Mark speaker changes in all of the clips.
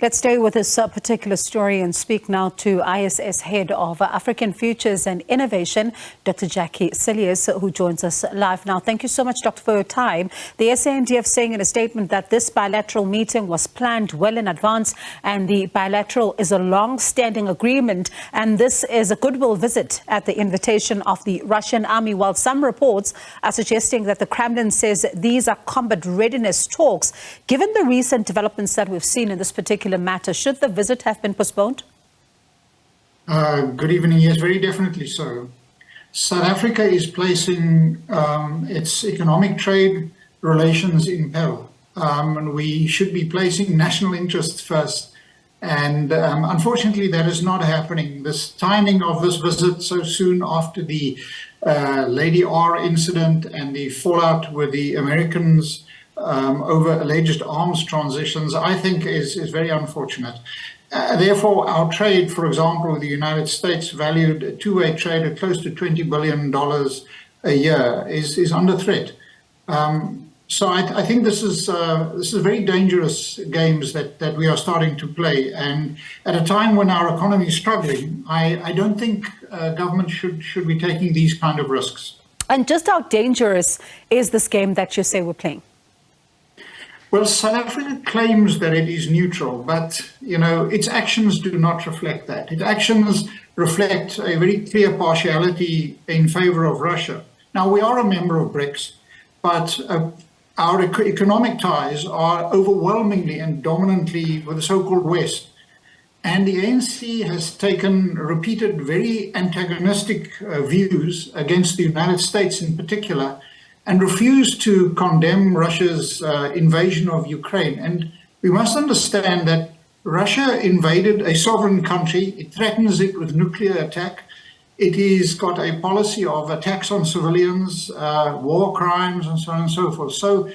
Speaker 1: Let's stay with this particular story and speak now to ISS Head of African Futures and Innovation, Dr. Jakkie Cilliers, who joins us live now. Thank you so much, Doctor, for your time. The SANDF saying in a statement that this bilateral meeting was planned well in advance, and the bilateral is a long-standing agreement, and this is a goodwill visit at the invitation of the Russian army, while some reports are suggesting that the Kremlin says these are combat readiness talks. Given the recent developments that we've seen in this particular matter, should the visit have been postponed?
Speaker 2: Good evening. Yes, very definitely so. South Africa is placing its economic trade relations in peril, and we should be placing national interests first. And unfortunately, that is not happening. This timing of this visit so soon after the Lady R incident and the fallout with the Americans over alleged arms transitions, I think is very unfortunate. Therefore, our trade, for example, with the United States, valued a two-way trade at close to $20 billion a year, is under threat. So I think this is very dangerous games that we are starting to play. And at a time when our economy is struggling, I don't think government should be taking these kind of risks.
Speaker 1: And just how dangerous is this game that you say we're playing?
Speaker 2: Well, South Africa claims that it is neutral, but, its actions do not reflect that. Its actions reflect a very clear partiality in favor of Russia. Now, we are a member of BRICS, but our economic ties are overwhelmingly and dominantly with the so-called West. And the ANC has taken repeated, very antagonistic views against the United States in particular, and refused to condemn Russia's invasion of Ukraine. And we must understand that Russia invaded a sovereign country. It threatens it with nuclear attack. It has got a policy of attacks on civilians, war crimes, and so on and so forth. So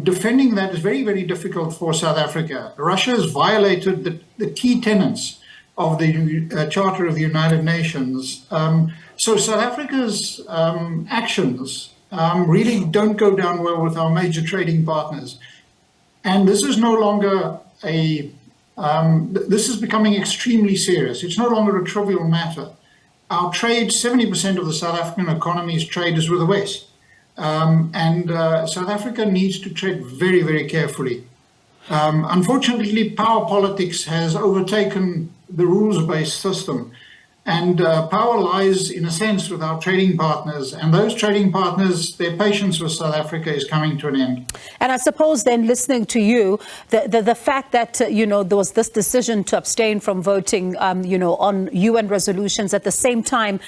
Speaker 2: defending that is very, very difficult for South Africa. Russia has violated the key tenets of the Charter of the United Nations. So South Africa's actions really don't go down well with our major trading partners. And this is no longer this is becoming extremely serious. It's no longer a trivial matter. Our trade, 70% of the South African economy's trade is with the West. And South Africa needs to tread very, very carefully. Unfortunately, power politics has overtaken the rules-based system. And power lies, in a sense, with our trading partners. And those trading partners, their patience with South Africa is coming to an end.
Speaker 1: And I suppose then, listening to you, the fact that, there was this decision to abstain from voting, on UN resolutions, at the same time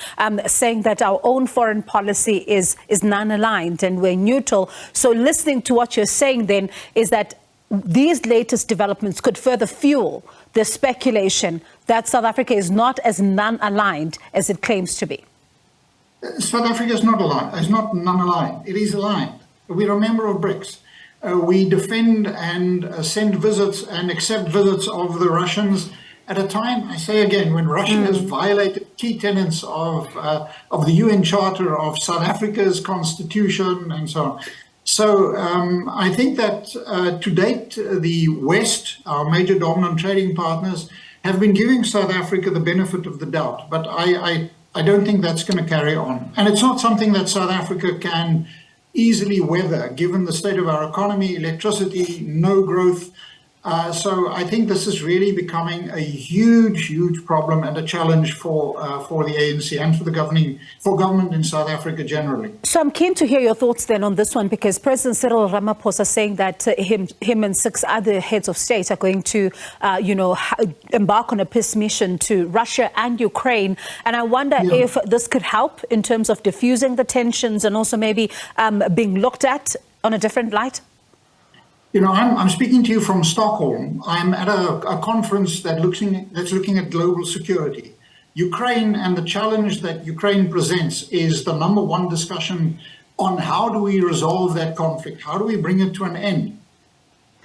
Speaker 1: saying that our own foreign policy is non-aligned and we're neutral. So listening to what you're saying then is that these latest developments could further fuel the speculation that South Africa is not as non-aligned as it claims to be.
Speaker 2: South Africa is not aligned. It's not non-aligned. It is aligned. We're a member of BRICS. We defend and send visits and accept visits of the Russians at a time, I say again, when Russia has violated key tenets of the UN Charter, of South Africa's constitution, and so on. So I think that to date, the West, our major dominant trading partners, have been giving South Africa the benefit of the doubt. But I don't think that's going to carry on. And it's not something that South Africa can easily weather, given the state of our economy, electricity, no growth. So I think this is really becoming a huge, huge problem and a challenge for the ANC and for government in South Africa generally.
Speaker 1: So I'm keen to hear your thoughts then on this one, because President Cyril Ramaphosa saying that him and 6 other heads of state are going to, embark on a peace mission to Russia and Ukraine. And I wonder if this could help in terms of diffusing the tensions and also maybe being looked at on a different light.
Speaker 2: I'm speaking to you from Stockholm. I'm at a conference that's looking at global security. Ukraine and the challenge that Ukraine presents is the #1 discussion on how do we resolve that conflict? How do we bring it to an end?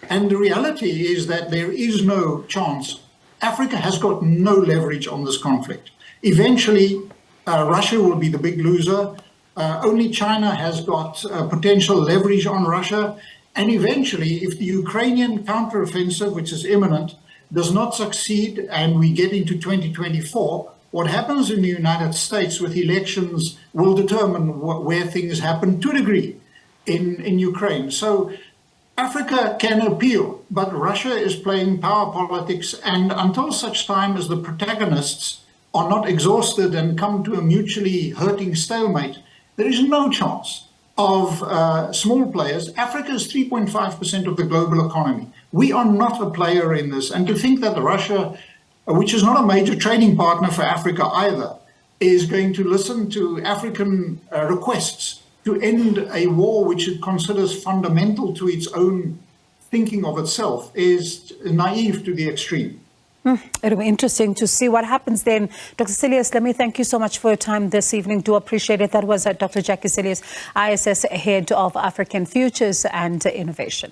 Speaker 2: And the reality is that there is no chance. Africa has got no leverage on this conflict. Eventually, Russia will be the big loser. Only China has got potential leverage on Russia. And eventually, if the Ukrainian counteroffensive, which is imminent, does not succeed and we get into 2024, what happens in the United States with elections will determine where things happen to a degree in Ukraine. So Africa can appeal, but Russia is playing power politics, and until such time as the protagonists are not exhausted and come to a mutually hurting stalemate, there is no chance of small players. Africa is 3.5% of the global economy. We are not a player in this. And to think that Russia, which is not a major trading partner for Africa either, is going to listen to African requests to end a war which it considers fundamental to its own thinking of itself is naive to the extreme.
Speaker 1: It'll be interesting to see what happens then. Dr. Cilliers, let me thank you so much for your time this evening. Do appreciate it. That was Dr. Jakkie Cilliers, ISS Head of African Futures and Innovation.